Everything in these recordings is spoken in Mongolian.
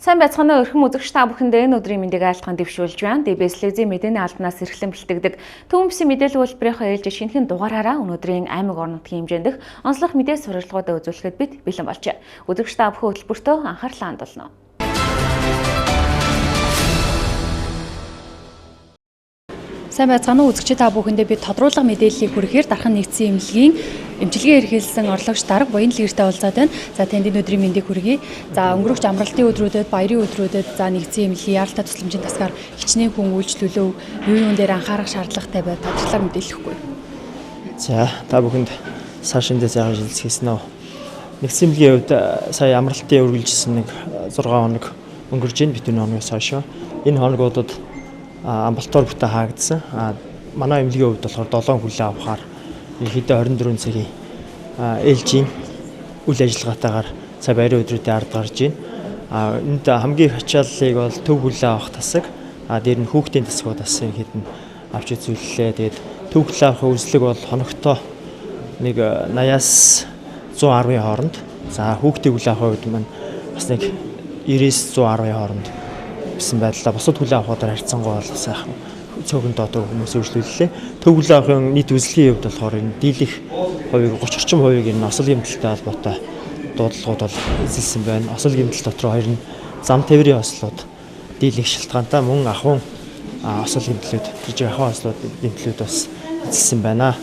Сайн байцгаана өрхөн үзэгч та бүхэндээ энэ өдрийн мэндийг айлтган дэвшүүлж байна. ДБС телевизийн мэдээний албанаас эрхлэн бэлтгэдэг төвөмсөн мэдээлэл үйлдвэрийнхээ ээлж шинэхэн дугаараараа өнөөдрийн аймаг орон нутгийн хэмжээндх онцлог мэдээ сурвалжлагуудаа үзүүлэхэд бид бэлэн болжээ. Үзэгч та бүхэн хөтөлбөртөө анхаарлаа хандуулна. Сайн байцгаана уу үзэгч та бүхэндээ бид тодруулга мэдээллийг хүргэхээр дархан нэгдсэн эмнэлгийн эмчилгээ эрхэлсэн орлогч дарга Буян Лигэртэй уулзаад байна. За танд энэ өдрийн мэндийг хүргэе. За өнгөрөх амралтын өдрүүдэд, баярын өдрүүдэд за нэгдсэн эмнэлгийн яаралтай тусламжийн тасгаар хичнээн хүн үйлчлүүлв. Юун дээр анхаарах шаардлагатай бай тодорхойлол мэдээлэхгүй. За та бүхэнд сар шиндээ сайхан шилжүүлсэн үү. Нэгдсэн эмнэлгийн хувьд сая амралтын үргэлжилсэн нэг 6 хоног өнгөрж ийн битүүн хоногоос хойш. Энэ хоногудад амбалтоор бүтэн хаагдсан. Манай эмнэлгийн хувьд болохоор 7 хүлээ авахаар ерөнхийдөө 24 цагийн ээлжийн үйл ажиллагаатайгаар сая баярын өдрүүдэд ард гарж байна. Энд хамгийн их ачааллыг бол төв хүлээ авах тасаг, дээр нь хүүхдийн тасгууд бас ерөнхийд нь авч үзүүллээ. Тэгээд төв хүлээ авах үзлэг бол хоногтоо нэг 80-аас 110-ийн хооронд. За хүүхдийн хүлээ авах үед маань бас нэг 90-ээс 110-ийн хооронд гэсэн байдлаа бусад хүлээ авахудаар харьцангуй бол сайхан цөөхөн доод хүмүүс үйлчлүүллээ. Төв хүлээ авахын нийт үзлэгийн хувьд болохоор энэ дийлэх хувийг 30 орчим хувийг энэ осол гэмтэлтэй холбоотой дуудлагууд бол эзэлсэн байна. Осол гэмтэл дотор хоёр нь зам тээврийн ослууд дийлэх шалтгаантай мөн ахуйн осол гэмтлүүд, жижиг ахуйн ослууд гэмтлүүд бас эзэлсэн байна.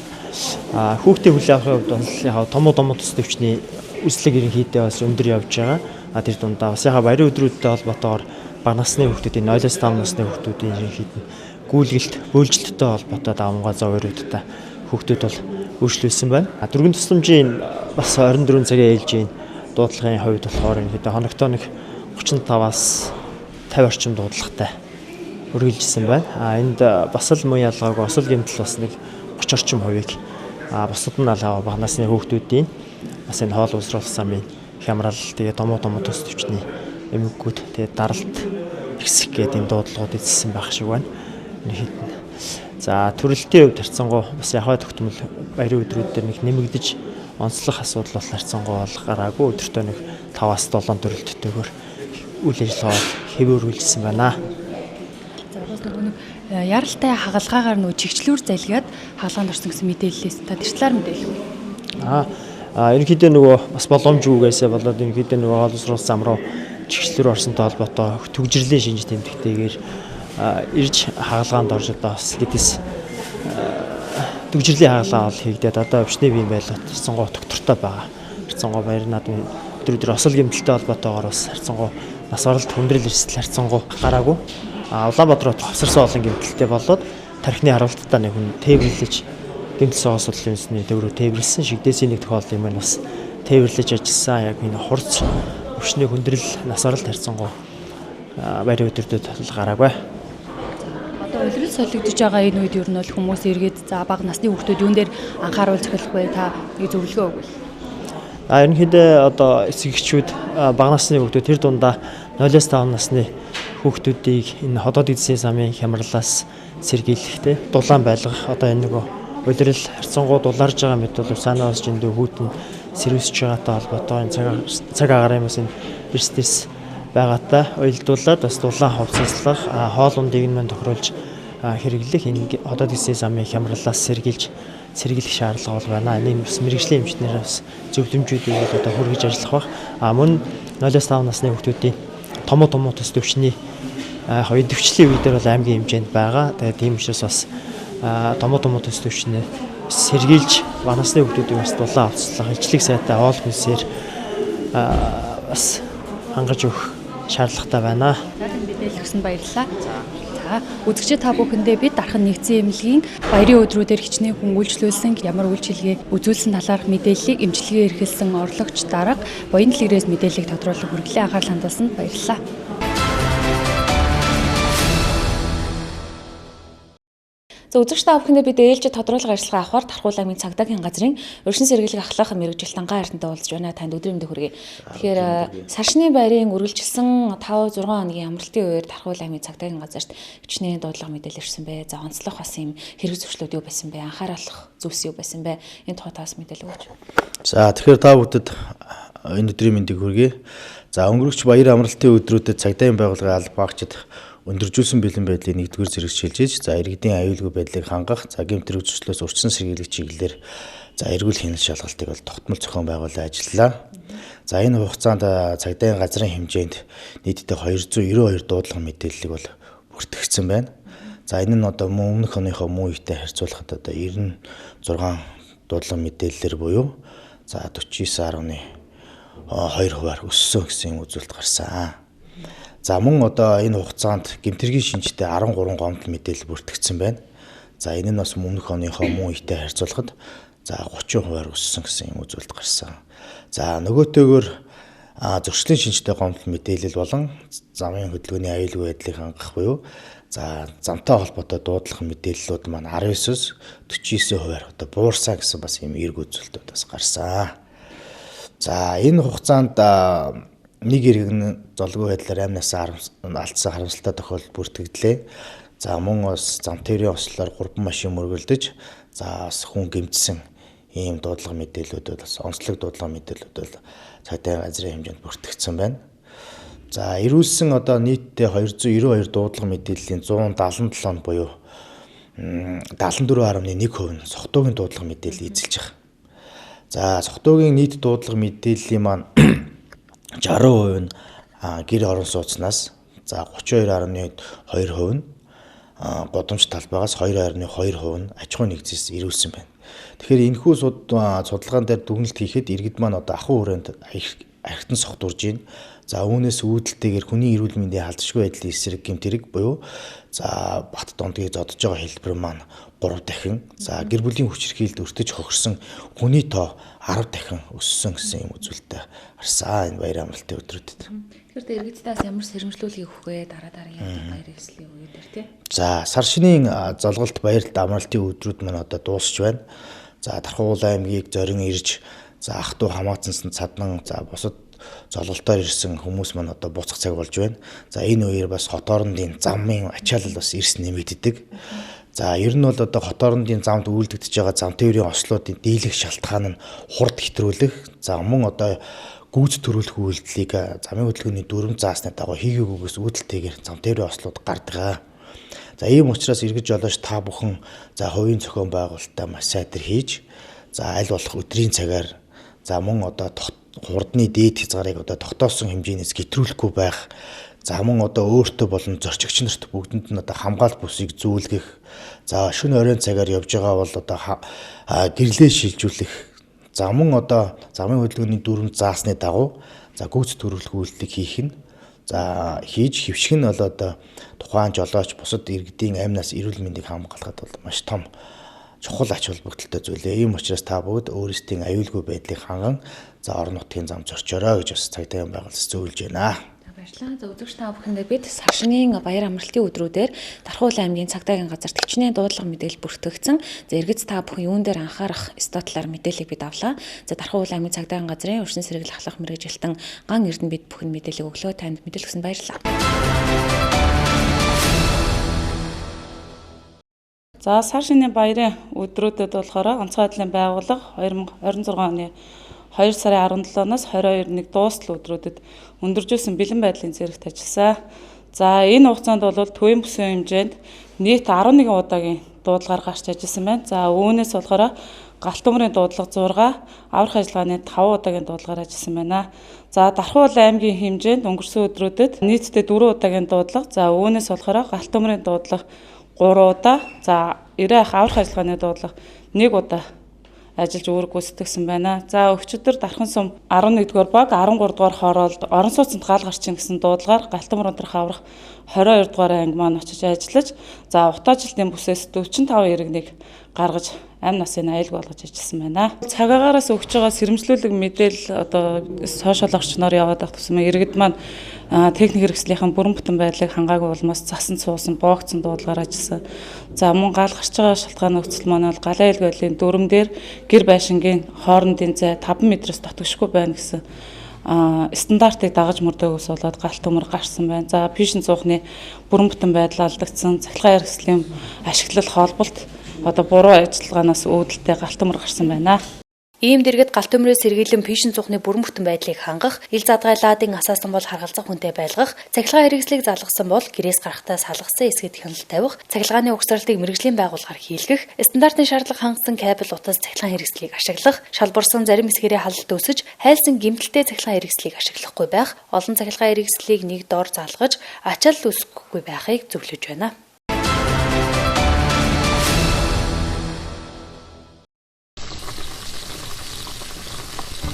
Хүүхдийн хүлээ авахын хувьд бол яг том төс төвчний үзлэг ерөнхийдөө бас өндөр явж байгаа. Тэр дундаа бас яг баярын өдрүүдтэй холбоотойгоор бага насны хүүхдүүдийн 0-5 насны хүүхдүүдийн ерөнхийд нь гүйлгэлт, бөөлжилттэй холбоотой давамгай зов өрөөдтэй хүүхдүүд бол үйлчлүүлсэн байна. Дөрвөн тусламжийн бас 24 цагийн ээлжийн дуудлагын хувьд болохоор ерөнхийдөө хоногтоо нэг 35-аас 50 орчим дуудлагатай үргэлжилсэн байна. Энд бас л муу ялгаагүй осол гэмтэл бас нэг 30 орчим хувийг бусад нь алгаа бага насны хүүхдүүдийн бас энэ хоол уусруулсан амын хямрал, тэгээ том төс төвчний эмгэгүүд, тэгээ даралт ихсэх гэдэг энэ дуудлагууд эзэлсэн байх шиг байна. За төрөлтийн хувьд харьцангуй бас яваа тогтмол баярын өдрүүд дээр нэг нэмэгдэж онцлог асуудал бол харьцангуй бол гараагүй. Өдөртөө нэг 5-аас 7 төрөлттэйгээр үйл ажиллагаа хэвээр үргэлжилсэн байна. За бас нэг яралтай хагалгаагаар нөө чигчлүүр залгиад хаалганд орсон гэсэн мэдээллээс та тэр талаар мэдээлэх үү? Ерөнхийдөө нөгөө бас боломжгүйгээсээ болоод ерөнхийдөө нөгөө хоол уусруулсан зам руу чигчлүүр орсонтой холбоотой төгжрлийн шинж тэмдэгтэйгээр ирж хагалгаанд орж одоо бас гэдээс төгжрлийн хагалгаа бол хийгдээд одоо өвчнөө биеийн байлгад харьцангуй доктортой байгаа. Харьцангуй баяр наадмын өдөр осол гэмтэлтэй холбоотойгоор бас харьцангуй нас оролт хүндрэл эрсдэл харьцангуй гараагүй. Улаанбаатар хот авсарсан олон гэмтэлтэй болоод тархины харуулттай нэг хүн тээвэрлэж гэмтэл соос судлалын үндэсний төврөө тээвэрлсэн шигдээсийн нэг тохиолдол юм бас тээвэрлэж ажилласан яг энэ хурц өвчнөө хүндрэл нас оролт харьцангуй баярын өдрүүдэд гараагүй. Улирал солигдож байгаа энэ үед ер нь бол хүмүүс эргээд за бага насны хүүхдүүд юун дээр анхааруул захиалах вэ? Та нэг зөвлөгөө өгвөл. Ерөнхийдөө одоо эцэг эхчүүд бага насны хүүхдүүд тэр дундаа 0-5 насны хүүхдүүдийг энэ ходоод эдсийн самын хямралаас сэргийлэхтэй дулаан байлгах одоо энэ нөгөө улирал харьцангуй дулаарж байгаа мэт бол санаа бас зөндөө хүүтэн сэрүүсэж байгаатай холбоотой энэ цаг агаарын юмс энэ эрсдэс байгаатай уялдуулаад бас дулаан хувцаслах хоол ундыг нь тохируулж хэрэглэх энэ ходоод эдсийн самын хямралаас сэргийлэх шаардлага бол байна. Энэ бас мэрэгжлийн эмчнэр бас зөвлөмжүүдийг одоо хүргэж ажиллах бах. Мөн 0-5 насны хүүхдүүдийн том төс төвчний идэвхжлийн үе дээр бол аймгийн хэмжээнд байгаа. Тэгээд тийм учраас бас том төс төвчнээ сэргийлж бага насны хүүхдүүдийг бас дулаан хувцаслах, ижлэг сайтай хоол хүнсээр бас хангаж өгөх шаардлагатай байна. Мэдээлэл өгсөнд баярлалаа. За үзэгчид та бүхэндээ бид дархан нэгдсэн эмнэлгийн баярын өдрүүдээр хичнээн хүн үйлчлүүлсэн ямар үйлчилгээ үзүүлсэн талаарх мэдээллийг эмчилгээ эрхэлсэн орлогч дарга Буян Лигэрээс мэдээллийг тодруулах хүргэлээ анхаарал хандуулсанд баярлалаа. За үзэгч та бүхэндээ бид ээлжид тодруулах ажиллагаа авахар Тархуул аймгийн цагдаагийн газрын өршин сэргийлэх ахлах мэргэжил Дангаа хайртантай уулзж байна. Танд өдрийн мэндийг хүргэе. Тэгэхээр саршны байрын үргэлжилсэн 5-6 хоногийн амралтын үеэр Тархуул аймгийн цагдаагийн газарт хичнээн дуудлага мэдээлэл ирсэн бэ. За онцлог бас юм хэрэг зөрчлүүд юу байсан бэ? Анхааруулах зүйлс юу байсан бэ? Энэ тухай таас мэдээлэл өгөөч. За тэгэхээр та бүхэнд энэ өдрийн мэндийг хүргэе. За өнгөрөгч баяр амралтын өдрүүдэд цагдаагийн байгууллагын алба багчид өндөржүүлсэн бэлэн байдлыг 1-р зэрэг шилжиж, за иргэдийн аюулгүй байдлыг хангах, за гэмтрэг зөрчлөөс урьдчилан сэргийлэх чиглэлээр за эргүүл хяналт шалгалтыг бол тогтмол зохион байгуулан ажиллалаа. За энэ хугацаанд цагдаагийн газрын хэмжээнд нийтдээ 292 дуудлага мэдээллийг бол бүртгэгдсэн байна. За энэ нь одоо өмнөх оныхоо мөн үетэй харьцуулахад одоо 96 дуудлага мэдээллээр буюу за 49.2%-аар өссөн гэсэн үзүүлэлт гарсан. За мөн одоо энэ хугацаанд гэмтэргийн шинжтэй 13 гомдол мэдээлэл бүртгэгдсэн байна. За энэ нь бас өмнөх оныхоо мөн үетэй харьцуулахад за 30%-аар өссөн гэсэн үзүүлэлт гарсан. За нөгөөтэйгөр зөрчлийн шинжтэй гомдол мэдээлэл болон замын хөдөлгөөний аюулгүй байдлыг хангах буюу за замтай холбоотой дуудлага мэдээллүүд маань 19-с 49%-аар одоо буурсан гэсэн бас юм эерэг үзүүлэлтүүд бас гарсан. За энэ хугацаанд нэг иргэн золгүй байдлаар амнасаа алдсан харамсалтай тохиолдол бүртгэгдлээ. За мөн бас зам тээврийн ослоор 3 машин мөргөлдөж за бас хүн гэмтсэн ийм дуудлага мэдээллүүд бас онцлог дуудлага мэдээллүүд бол цагдаагийн газрын хэмжээнд бүртгэгдсэн байна. За ирүүлсэн одоо нийтдээ 292 дуудлага мэдээллийн 177 буюу 74.1% нь согтуугийн дуудлага мэдээлэл эзэлж байгаа. За согтуугийн нийт дуудлага мэдээллийн маань 60% нь гэр орон сууцнаас за 32.2% нь годамж талбайгаас 2.2% нь аж ахуйн нэгжээс ирүүлсэн байна. Тэгэхээр энэхүү судалгаан дээр дүгнэлт хийхэд иргэд маань одоо ахуй хүрээнд архитан согтурж байна. За үүнээс үүдэлтэйгээр хүний эрүүл мэндийн халдшгүй байдлын эсрэг гэмтэрэг буюу за бат дондгийг зодож байгаа хэлбэр маань 3 дахин, за гэр бүлийн хүчирхийлэлд өртөж хохирсон хүний тоо 10 дахин өссөн гэсэн юм үзүүлэлттэй харсан энэ баяр амралтын өдрүүдэд. Тэгэхээр иргэдээс ямар сэрэмжлүүлгийг өгөх вэ? Дараа яадаг баяр ёслолын үе дээр тий. За сар шинийн золголт баярт амралтын өдрүүд маань одоо дуусч байна. За Тархуул аймгийг зорин ирж за ах トゥ хамаацсан цаднан за бусад золголтоор ирсэн хүмүүс маань одоо буцах цаг болж байна. За энэ үеэр бас хот орондын замын ачаалал бас эрс нэмэгддэг. За ер нь бол одоо хот орондын замд үйлдэгдэж байгаа зам тээврийн ослуудын дийлэх шалтгаан нь хурд хэтрүүлэх, за мөн одоо гүйц төрүүлэх үйлдэлийг замын хөдөлгөөний дүрм заасны дагуу хийгээгүйгээс үүдэлтэйгээр зам тээврийн ослууд гардаг. За ийм учраас эргэж жолооч та бүхэн за хувийн зохион байгуулалтаа маш сайдар хийж, за аль болох өдрийн цагаар за мөн одоо хурдны дээд хязгаарыг одоо тогтоосон хэмжээнээс гэтрүүлэхгүй байх. За мөн одоо өөртөө болон зорчигч нарт бүгдэнд нь одоо хамгаалт бүсийг зүүлгэх. За шөнө оройн цагаар явж байгаа бол одоо гэрлээ шилжүүлэх. За мөн одоо замын хөдөлгөөний дүрм заасны дагуу за гүйц төрүүлэх үйлдэлийг хийх нь за хийж хөвших нь бол одоо тухайн жолооч бусад иргэдийн амнаас эрүүл мэндийг хамгаалахад бол маш том чухал ач холбогдолтой зүйл. Ийм учраас та бүгд өөрсдийн аюулгүй байдлыг ханган за орон нутгийн зам зорчоорой гэж бас цагдаагийн байгууллаас зөвлөж байна. Баярлалаа. За үзэгч та бүхэндээ бид сар шинийн баяр амралтын өдрүүдээр Тархуул аймгийн цагдаагийн газарт хичнээн дуудлага мэдээлэл бүртгэгдсэн. За иргэд та бүхэн юун дээр анхаарах ёстой талаар мэдээллийг бид авлаа. За Тархуул аймгийн цагдаагийн газрын өршин сэргийл ахлах мэргэжилтэн Ган Эрдэнэ бид бүхэнд мэдээлэл өглөө. Танд мэдээлэл өгсөнд баярлалаа. За сар шинийн баярын өдрүүдэд болохоор онцгой байдлын байгууллага 2026 оны 2 сарын 17-наас 22-ны дуустал өдрүүдэд өндөржүүлсэн бэлэн байдлын зэрэгт ажилласан. За энэ хугацаанд бол төвийн бүсийн хэмжээнд нийт 11 удаагийн дуудлагаар гарч ажилласан байна. За үүнээс болохоор галт төмрийн дуудлага 6, аврах ажиллагааны 5 удаагийн дуудлагаар ажилласан байна. За Тархуул аймгийн хэмжээнд өнгөрсөн өдрүүдэд нийтдээ 4 удаагийн дуудлага. За үүнээс болохоор галт төмрийн дуудлага 3 удаа, за ирэх аврах ажиллагааны дуудлага 1 удаа ажиллаж үүрэг гүйцэтгэсэн байна. За өчигдөр Дархан сум 11-р баг 13-р хороолд орон сууцнд гал гарчин гэсэн дуудлагаар Галтан ундрах аврах 22-р анги маань очиж ажиллаж, за утаажилтын бүсээс 45 иргэнийг гаргаж амь насын аюулгүй болгож ажилласан байна. Цагаагаараас өгч байгаа сэрэмжлүүлэг мэдээлэл одоо сошиал орч ноор яваад байх тусам иргэд маань техник хэрэгслийнхэн бүрэн бүтэн байдлыг хангаагүй улмаас засан суусан боогцсон дуудлагаар ажилласан. За мөн гал гарч байгаа шалтгаан нөхцөл маань бол галын аюулгүй байдлын дүрм дээр гэр байшингийн хоорондын зай 5 метрээс дотогшгүй байна гэсэн стандартыг дагаж мөрдөөгөөс болоод галт төмөр гарсан байна. За пишин цуухны бүрэн бүтэн байдал алдагдсан, цахилгаан хэрэгслийн ашиглал холболт одоо буруу ажиллагаанаас үүдэлтэй галт төмөр гарсан байна. Ийм дэргэд галт төмрөөс сэргийлэн пишин цухны бүрэн бүтэн байдлыг хангах, ил задгайлаадын асаасан бол харгалзах хүнтэй байлгах, цахилгаан хэрэгслийг залгасан бол гэрээс гарахтаа салгасан эсгэд хяналт тавих, цахилгааны угсралтыг мэргэжлийн байгууллагаар хийлгэх, стандартын шаардлага хангасан кабель утас цахилгаан хэрэгслийг ашиглах, шалбарсан зарим эсгэрийн халалт үүсэж, хайлсан гэмтэлтэй цахилгаан хэрэгслийг ашиглахгүй байх, олон цахилгаан хэрэгслийг нэг доор залгаж, ачаал үүсэхгүй байхыг зөвлөж байна.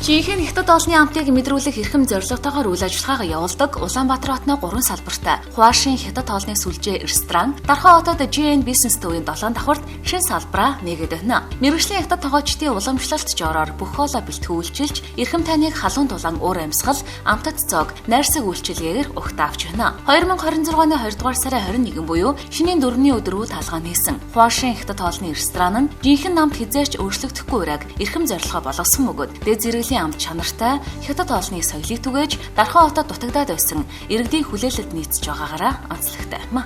Жинхэнэ хятад олонний амтыг мэдрүүлэх эрхэм зорилготойгоор үйл ажиллагаагаа явуулдаг Улаанбаатар хотны 3 салбартай Хуашийн хятад хоолны сүлжээ ресторан Дархан хотод GN Business төвийн 7 давхарт шинэ салбараа нээгээд байна. Мэргэжлийн хятад тогоочдын уламжлалт жороор бүх хоолоо бэлтгүүлчилж, эрхэм тайныг халуун дулаан уур амьсгал, амтад цог, найрсаг үйлчилгээгээр огт авч байна. 2026 оны 2 дугаар сарын 21 буюу шинийн 4-ний өдөр үйл хаалгаа нээсэн. Хуашийн хятад хоолны ресторан нь жинхэнэ амт хизээч өөрчлөгдөхгүй ураг эрхэм зорилгоо болгосон бөгөөд дэд зэрэглэлийн амт чанартай хятад хоолны соёлыг түгээж Дархан хотод дутагдаад байсан иргэдийн хүлээлтэд нийцж байгаагаараа онцлогтой юм.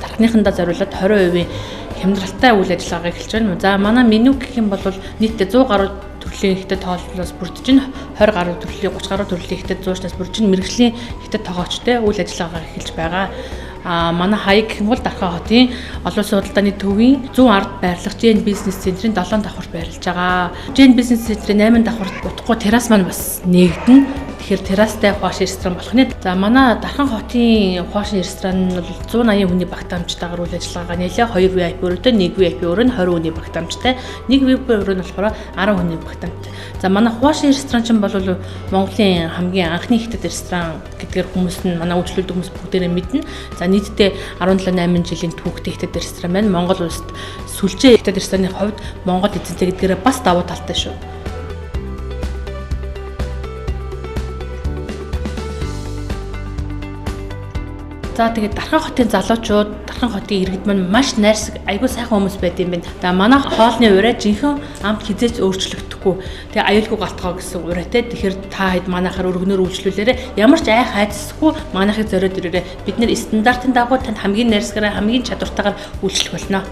Дархныхандаа зориулаад 20% хямдралтай үйл ажиллагаа эхэлж байна. За манай меню гэх юм бол нийтдээ 100 гаруй төрлийн хятад хоолноос бүрдэж байна. 20 гаруй төрлийн 30 гаруй төрлийн хятад зуучнаас бүрдэж байна. Мэргэжлийн хятад тогоочтой үйл ажиллагаа эхэлж байгаа. Манай хаяг гэх юм бол Дархан хотын олон улсын худалдааны төвийн 100 ард байрлах GN Business центрийн 7 давхарт байрлаж байгаа. GN Business центрийн 8 давхарт утгагүй террас маань бас нээгдэнэ. Тэгэхээр террастай Хуашийн ресторан болох нь. За манай Дархан хотын Хуашийн ресторан нь бол 180 хүний багтаамжтайгаар үйл ажиллагаагаа нээлээ. 2 VIP өрөөтэй, 1 VIP өрөө нь 20 хүний багтаамжтай. 1 VIP өрөө нь болохоор 10 хүний багтаамжтай. За манай Хуашийн ресторан чинь бол Монголын хамгийн анхны хятад ресторан гэдгээр хүмүүс нь манай үйлчлүүлдэг хүмүүс бүгдээрээ мэднэ. За нийтдээ 17-8 жилийн түүхтэй хятад ресторан байна. Монгол улсад сүлжээ хятад рестораны хувьд Монгол эзэнтэй гэдгээрээ бас давуу талтай шүү. За тэгээд Дархан хотын залуучууд, Дархан хотын иргэд маань маш найрсаг, айгүй сайхан хүмүүс байд юм байна. За манай хоолны ураа жинхэнэ амт хизээч өөрчлөгдөхгүй. Тэгээ аюулгүй галтгоо гэсэн ураатай. Тэгэхээр та хэд манайхаар өргөнөөр үйлчлүүлээрэ ямар ч айх хайцсахгүй манайхыг зориод ирээрэ. Бид нэр стандартын дагуу танд хамгийн найрсагаараа хамгийн чадвартайгаар үйлчлэх болно.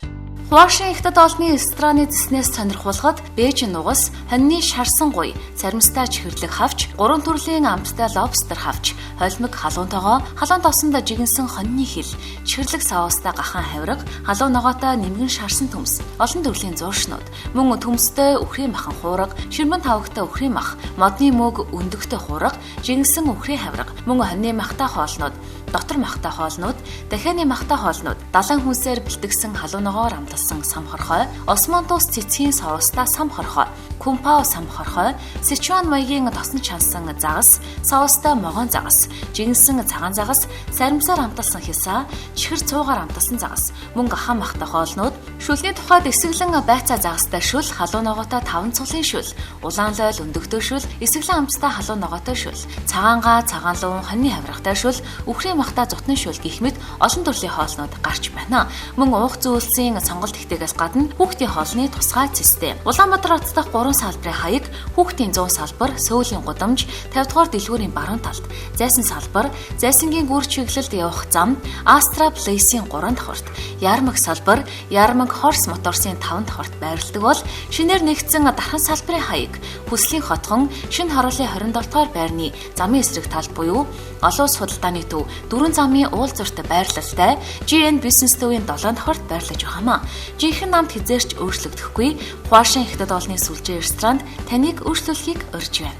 Хуашийн хятад хоолны рестораны зэснээс сонирхуулахад бэж нугас, хоньны шарсан гуй, царимстай чихэрлэг хавч, 3 төрлийн амттай лобстер хавч, холимог халуун тогоо, халуун тосонд жигэнсэн хоньны хил, чихэрлэг саустай gaхан хавраг, халуун ногоотой нэмгэн шарсан төмс, олон төрлийн зууршнууд, мөн төмстэй үхрийн махан хуурга, ширмэн тавагтай үхрийн мах, модны мөг өндөгтэй хуурга, жигэнсэн үхрийн хавраг, мөн хоньны махтай хоолнууд, дотор махтай хоолнууд, дахианы махтай хоолнууд, далайн хүнсээр бэлтгэсэн халуун ногоор амталсан сам хорхой, осмонтус цэцгийн соустай сам хорхой, кумпао сам хорхой, Сычуан маягийн тосон чансан загас, соустай могоон загас, жигэнсэн цагаан загас, саримсаар амталсан хясаа, чихэр цуугаар амталсан загас, мөн gaхан махтай хоолнууд, шүлний тухайд эсэглэн байцаа загастай шүл, халуун ногоотой 5 цулын шүл, улаан лойл өндөгтэй шүл, эсэглэн амттай халуун ногоотой шүл, цагаангаа, цагаан луун хоньны хаврагтай шүл, үхрийн махтай зутны шүл гэх мэт олон төрлийн хоолнууд гарч байна. Мөн уух зүйлсийн сонголт ихтэйгээс гадна хүүхдийн хоолны тусгай систем. Улаанбаатар хотод 3 салбарын хаяг, хүүхдийн 100 салбар, сөүлийн гудамж, 50 дугаар дэлгүүрийн баруун талд, зайсан салбар, зайсангийн гүр чиглэлд явах зам, Astra Place-ийн 3 давхарт, Ярмаг салбар, Ярмаг Horse Motors-ийн 5 давхарт байрладаг бол шинээр нэгдсэн Дархан салбарын хаяг, Хүслийн хотхон, Шинэ харуулын 27 дугаар байрны замын эсрэг талд буюу олон улс худалдааны төв 4 замын уулзурт байрлалтай GN Business төвийн 7 давхарт байрлаж байгаамаа. Жинхэнэ намд хизээрч өөрчлөгдөхгүй Хуашийн хятад хоолны сүлжээ ресторанд таныг өөрчлөлхийг урьж байна.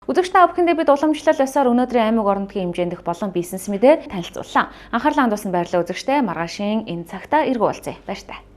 Үзэгч та бүхэндээ бид уламжлал ёсоор өнөөдрийн аймаг орнотгийн хэмжээнд дэх болон бизнес мэдээ танилцууллаа. Анхаарлаа хандуулсан баярлалаа үзэгчтэй. Маргаашийн энэ цагта эргүүлцгээе. Баяр таа.